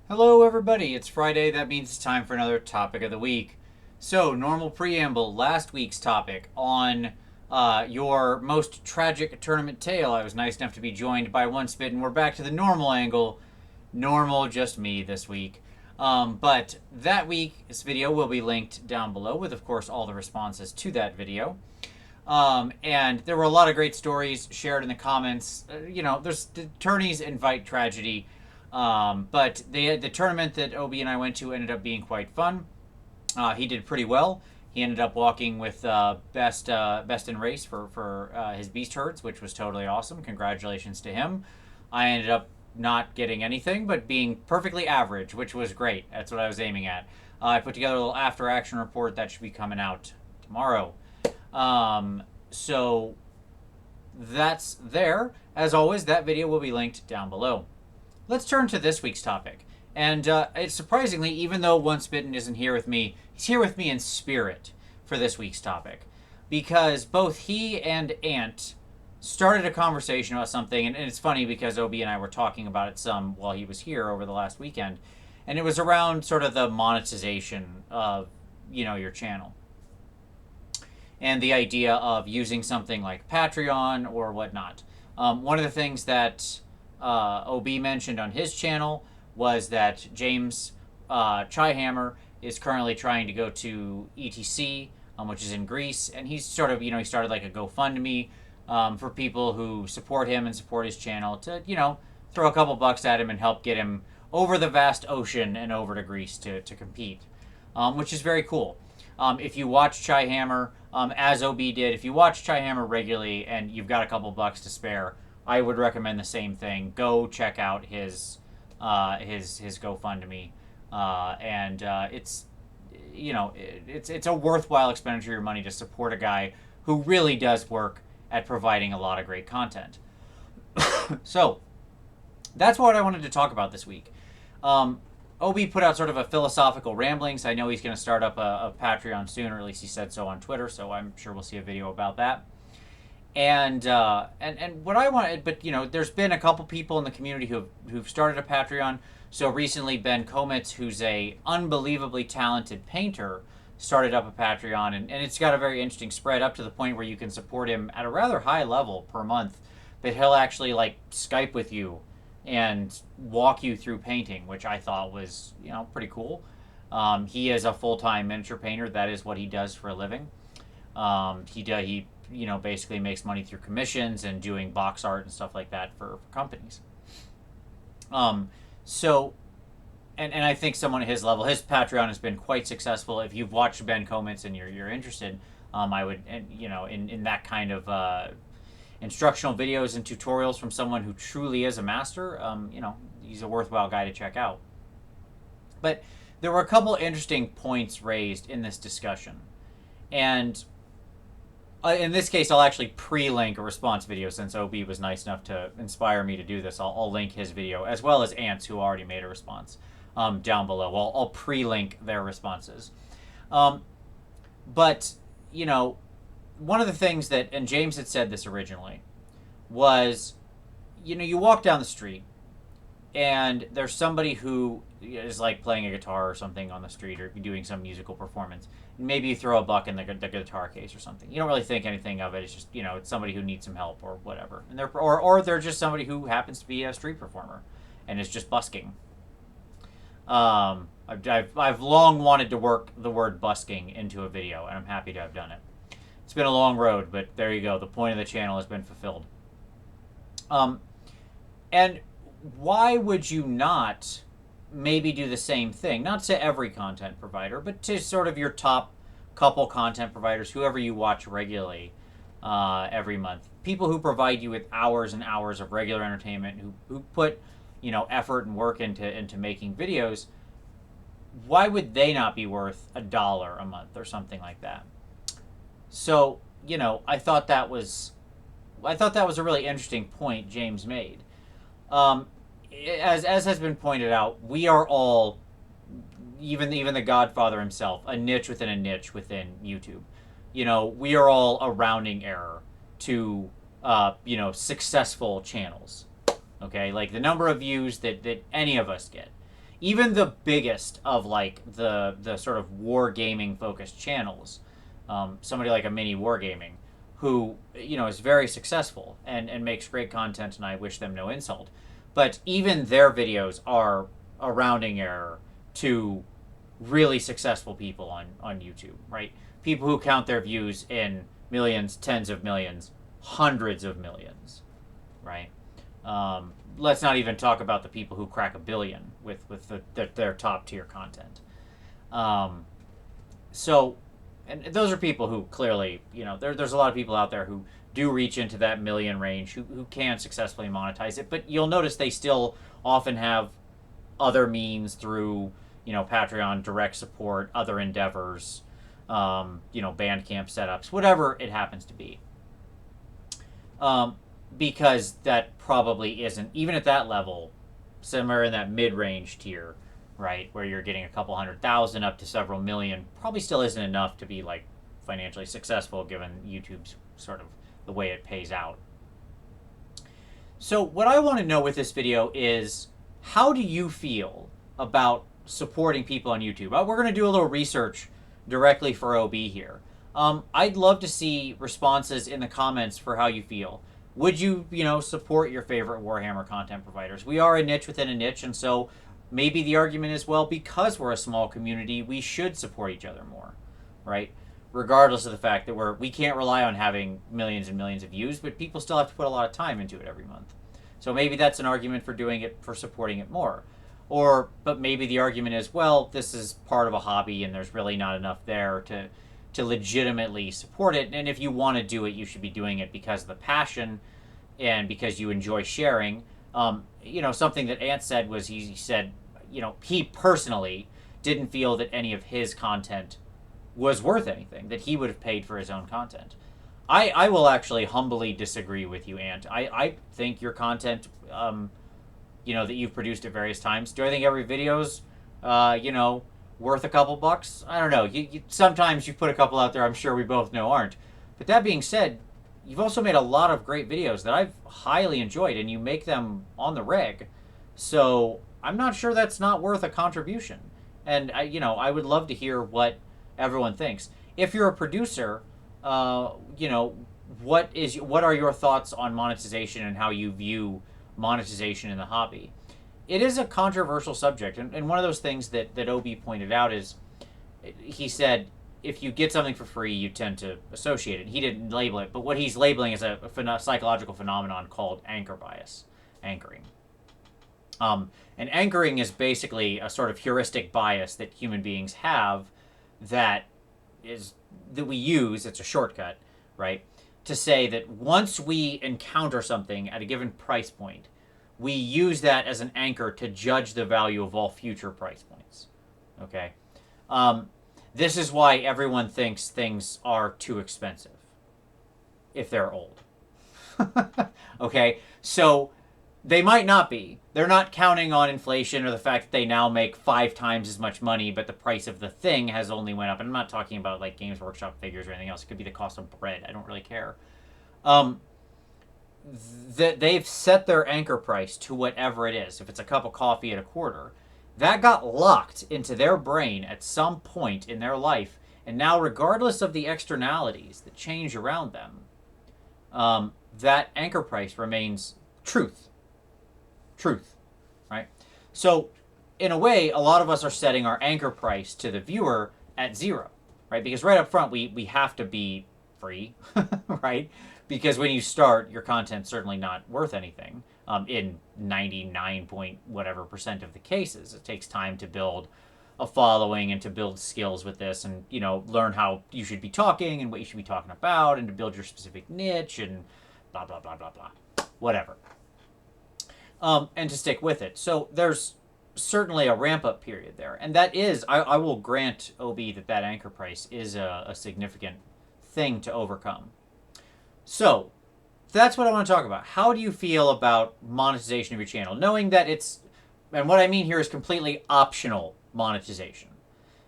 Hello, everybody. It's Friday. That means it's time for another topic of the week. So, normal preamble. Last week's topic on your most tragic tournament tale. I was nice enough to be joined by One Spit, and we're back to the normal angle. Normal, just me this week. But that week's video will be linked down below with, of course, all the responses to that video. And there were a lot of great stories shared in the comments. There's the tourneys invite tragedy. But the tournament that Obi and I went to ended up being quite fun. He did pretty well. He ended up walking with best in race for his beast herds, which was totally awesome. Congratulations to him. I ended up not getting anything, but being perfectly average, which was great. That's what I was aiming at. I put together a little after action report that should be coming out tomorrow. So that's there. As always, that video will be linked down below. Let's turn to this week's topic. And it's surprisingly, even though Once Bitten isn't here with me, he's here with me in spirit for this week's topic. Because both he and Ant started a conversation about something, and it's funny because Obi and I were talking about it some while he was here over the last weekend. And it was around sort of the monetization of, your channel. And the idea of using something like Patreon or whatnot. One of the things that OB mentioned on his channel was that James Chyhammer is currently trying to go to ETC, which is in Greece, and he's sort of, he started like a GoFundMe for people who support him and support his channel to, throw a couple bucks at him and help get him over the vast ocean and over to Greece to compete, which is very cool. If you watch Chyhammer, as OB did, if you watch Chyhammer regularly and you've got a couple bucks to spare, I would recommend the same thing. Go check out his GoFundMe, and it's a worthwhile expenditure of your money to support a guy who really does work at providing a lot of great content. So that's what I wanted to talk about this week. Obi put out sort of a philosophical ramblings. I know he's going to start up a Patreon soon, or at least he said so on Twitter. So I'm sure we'll see a video about that. And what I wanted, but there's been a couple people in the community who've started a Patreon. So recently, Ben Kometz, who's a unbelievably talented painter, started up a Patreon, and it's got a very interesting spread up to the point where you can support him at a rather high level per month. But he'll actually like Skype with you and walk you through painting, which I thought was pretty cool. He is a full-time miniature painter. That is what he does for a living. He basically makes money through commissions and doing box art and stuff like that for companies. So, and I think someone at his level, his Patreon has been quite successful. If you've watched Ben Kometz and you're interested, I would, in that kind of instructional videos and tutorials from someone who truly is a master, he's a worthwhile guy to check out. But there were a couple interesting points raised in this discussion. And in this case, I'll actually pre-link a response video since OB was nice enough to inspire me to do this. I'll link his video as well as Ants, who already made a response, down below. I'll pre-link their responses. But, one of the things that, and James had said this originally, was, you walk down the street and there's somebody who is like playing a guitar or something on the street or doing some musical performance. Maybe you throw a buck in the guitar case or something. You don't really think anything of it. It's just it's somebody who needs some help or whatever, and they're just somebody who happens to be a street performer and is just busking. I've long wanted to work the word busking into a video, and I'm happy to have done it. It's been a long road, but there you go. The point of the channel has been fulfilled. And why would you not maybe do the same thing? Not to every content provider, but to sort of your top couple content providers, whoever you watch regularly every month. People who provide you with hours and hours of regular entertainment, who put effort and work into making videos. Why would they not be worth $1 a month or something like that? So I thought that was a really interesting point James made. As has been pointed out, we are all, even the Godfather himself, a niche within a niche within YouTube. We are all a rounding error to successful channels. Okay, like the number of views that any of us get. even the biggest of like the sort of wargaming focused channels, somebody like a mini wargaming, who is very successful and makes great content, and I wish them no insult, but even their videos are a rounding error to really successful people on YouTube, right? People who count their views in millions, tens of millions, hundreds of millions, right? Let's not even talk about the people who crack a billion with their top tier content. Um, so, and those are people who clearly, there's a lot of people out there who do reach into that million range, who can successfully monetize it. But you'll notice they still often have other means through, Patreon, direct support, other endeavors, Bandcamp setups, whatever it happens to be. Because that probably isn't, even at that level, somewhere in that mid-range tier, right, where you're getting a couple 100,000 up to several million, probably still isn't enough to be like financially successful given YouTube's sort of the way it pays out. So what I want to know with this video is, how do you feel about supporting people on YouTube? We're going to do a little research directly for OB here. I'd love to see responses in the comments for how you feel. Would you, support your favorite Warhammer content providers? We are a niche within a niche, and so maybe the argument is, well, because we're a small community, we should support each other more, right? Regardless of the fact that we can't rely on having millions and millions of views, but people still have to put a lot of time into it every month. So maybe that's an argument for doing it, for supporting it more. But maybe the argument is, well, this is part of a hobby and there's really not enough there to legitimately support it. And if you want to do it, you should be doing it because of the passion and because you enjoy sharing. Something that Ant said was, he said, he personally didn't feel that any of his content was worth anything, that he would have paid for his own content. I will actually humbly disagree with you, Ant. I think your content, that you've produced at various times. Do I think every video's, worth a couple bucks? I don't know. Sometimes you put a couple out there I'm sure we both know aren't. But that being said, you've also made a lot of great videos that I've highly enjoyed, and you make them on the reg. So I'm not sure that's not worth a contribution. And I would love to hear what everyone thinks. If you're a producer, what are your thoughts on monetization and how you view monetization in the hobby? It is a controversial subject, and one of those things that OB pointed out is, he said, if you get something for free, you tend to associate it. He didn't label it, but what he's labeling is a psychological phenomenon called anchor bias, anchoring. And anchoring is basically a sort of heuristic bias that human beings have that we use. It's a shortcut, right, to say that once we encounter something at a given price point, we use that as an anchor to judge the value of all future price points. Okay? This is why everyone thinks things are too expensive if they're old. Okay? So they might not be. They're not counting on inflation or the fact that they now make 5 times as much money, but the price of the thing has only went up. And I'm not talking about like Games Workshop figures or anything else. It could be the cost of bread. I don't really care. They've set their anchor price to whatever it is. If it's a cup of coffee at $0.25, that got locked into their brain at some point in their life. And now, regardless of the externalities that change around them, that anchor price remains truth. Truth, right? So, in a way, a lot of us are setting our anchor price to the viewer at 0, right? Because right up front, we have to be free, right? Because when you start, your content's certainly not worth anything. In 99 point whatever % of the cases, it takes time to build a following and to build skills with this, and learn how you should be talking and what you should be talking about, and to build your specific niche and blah blah blah blah blah, whatever. And to stick with it. So there's certainly a ramp up period there, and that is, I will grant OB that anchor price is a significant thing to overcome. So that's what I want to talk about. How do you feel about monetization of your channel? Knowing that and what I mean here is completely optional monetization.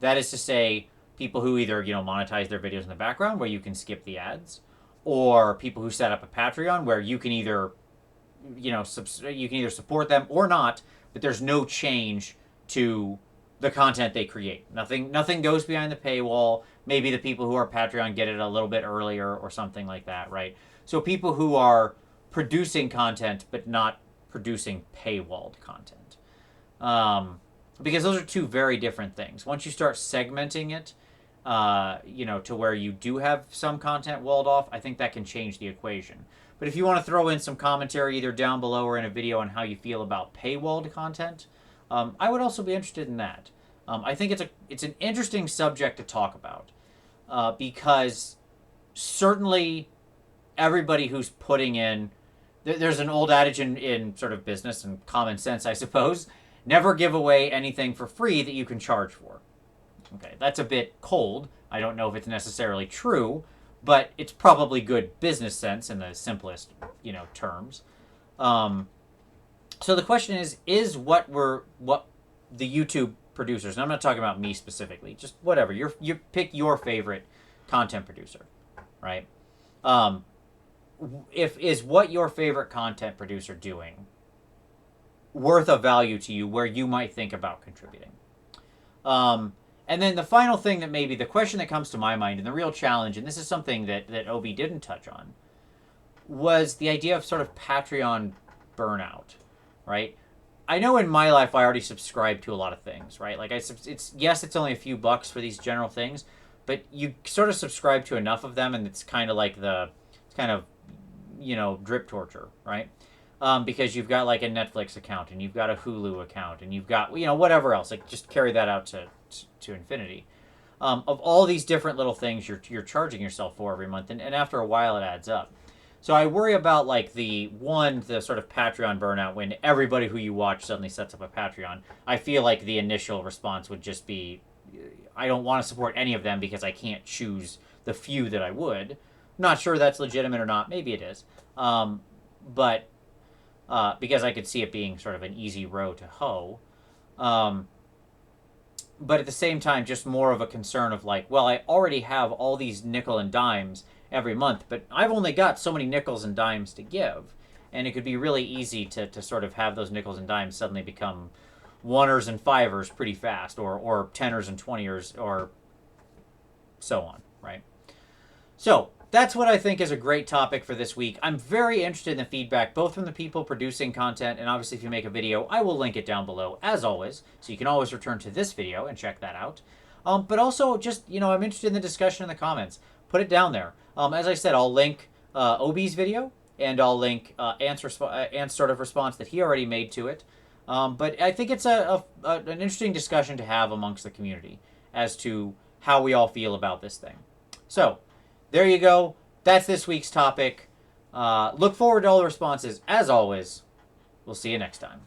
That is to say, people who either, monetize their videos in the background where you can skip the ads, or people who set up a Patreon where you can either, you can either support them or not, but there's no change to the content they create. Nothing goes behind the paywall. Maybe the people who are Patreon get it a little bit earlier or something like that, right? So people who are producing content but not producing paywalled content. Because those are two very different things. Once you start segmenting it, to where you do have some content walled off, I think that can change the equation. But if you want to throw in some commentary either down below or in a video on how you feel about paywalled content, I would also be interested in that. I think it's an interesting subject to talk about because certainly everybody who's putting in, there's an old adage in sort of business and common sense, I suppose, never give away anything for free that you can charge for. Okay, that's a bit cold. I don't know if it's necessarily true, but it's probably good business sense in the simplest, terms. So the question is what the YouTube producers, and I'm not talking about me specifically, just whatever, you pick your favorite content producer, right? Is what your favorite content producer doing worth of value to you where you might think about contributing? And then the final thing that maybe the question that comes to my mind and the real challenge, and this is something that Obi didn't touch on, was the idea of sort of Patreon burnout, right? I know in my life I already subscribe to a lot of things, right? Like it's only a few bucks for these general things, but you sort of subscribe to enough of them, and it's kind of like drip torture, right? Because you've got like a Netflix account and you've got a Hulu account and you've got whatever else. Like just carry that out to infinity. Of all these different little things you're charging yourself for every month, and after a while it adds up. So I worry about like the sort of Patreon burnout when everybody who you watch suddenly sets up a Patreon. I feel like the initial response would just be, I don't want to support any of them because I can't choose the few that I would. I'm not sure that's legitimate or not. Maybe it is. But because I could see it being sort of an easy row to hoe. But at the same time, just more of a concern of like, well, I already have all these nickel and dimes every month, but I've only got so many nickels and dimes to give. And it could be really easy to sort of have those nickels and dimes suddenly become oneers and fivers pretty fast, or teners and 20ers, or so on, right? So that's what I think is a great topic for this week. I'm very interested in the feedback, both from the people producing content, and obviously if you make a video, I will link it down below, as always, so you can always return to this video and check that out. But also, just, I'm interested in the discussion in the comments. Put it down there. As I said, I'll link Obi's video, and I'll link Ant's sort of response that he already made to it. But I think it's an interesting discussion to have amongst the community as to how we all feel about this thing. So, there you go. That's this week's topic. Look forward to all the responses. As always, we'll see you next time.